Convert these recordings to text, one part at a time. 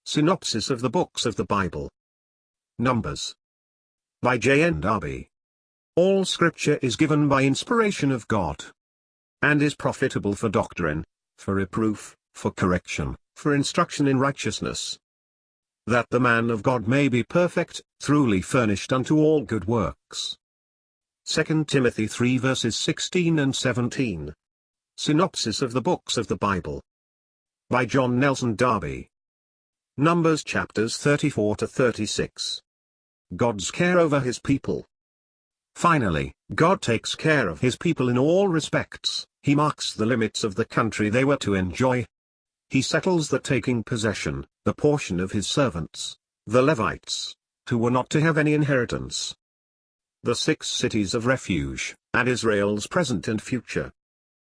Synopsis of the Books of the Bible. Numbers. By J.N. Darby. All Scripture is given by inspiration of God, and is profitable for doctrine, for reproof, for correction, for instruction in righteousness, that the man of God may be perfect, truly furnished unto all good works. 2 Timothy 3 verses 16 and 17. Synopsis of the Books of the Bible. By John Nelson Darby. Numbers chapters 34 to 36. God's care over his people. Finally, God takes care of his people in all respects. He marks the limits of the country they were to enjoy. He settles the taking possession, the portion of his servants, the Levites, who were not to have any inheritance. The 6 cities of refuge, and Israel's present and future.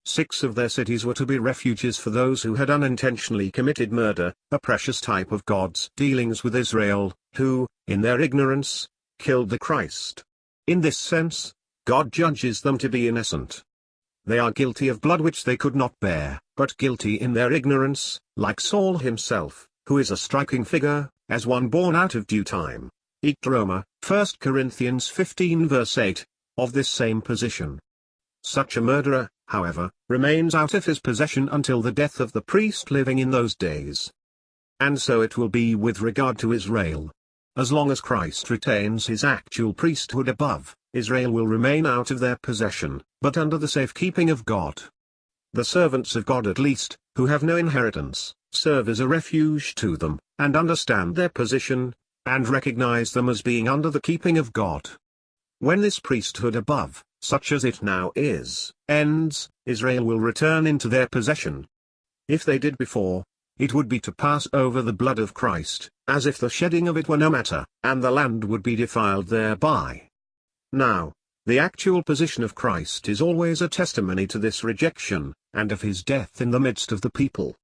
6 of their cities were to be refuges for those who had unintentionally committed murder, a precious type of God's dealings with Israel, who, in their ignorance, killed the Christ. In this sense, God judges them to be innocent. They are guilty of blood which they could not bear, but guilty in their ignorance, like Saul himself, who is a striking figure, as one born out of due time. Roma, 1 Corinthians 15 verse 8, of this same position. Such a murderer, however, remains out of his possession until the death of the priest living in those days. And so it will be with regard to Israel. As long as Christ retains his actual priesthood above, Israel will remain out of their possession, but under the safekeeping of God. The servants of God at least, who have no inheritance, serve as a refuge to them, and understand their position, and recognize them as being under the keeping of God. When this priesthood above, such as it now is, ends, Israel will return into their possession. If they did before, it would be to pass over the blood of Christ, as if the shedding of it were no matter, and the land would be defiled thereby. Now, the actual position of Christ is always a testimony to this rejection, and of his death in the midst of the people.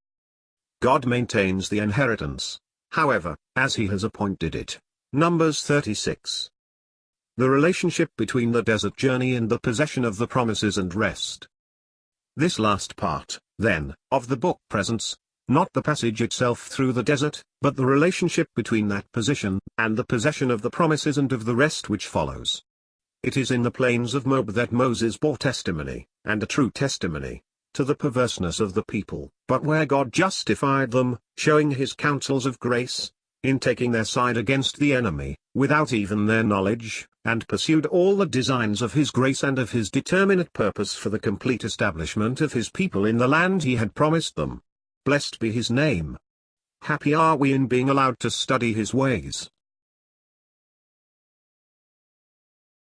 God maintains the inheritance, however, as he has appointed it. Numbers 36. The relationship between the desert journey and the possession of the promises and rest. This last part, then, of the book presents, not the passage itself through the desert, but the relationship between that position, and the possession of the promises and of the rest which follows. It is in the plains of Moab that Moses bore testimony, and a true testimony, to the perverseness of the people, but where God justified them, showing his counsels of grace, in taking their side against the enemy, without even their knowledge, and pursued all the designs of his grace and of his determinate purpose for the complete establishment of his people in the land he had promised them. Blessed be his name. Happy are we in being allowed to study his ways.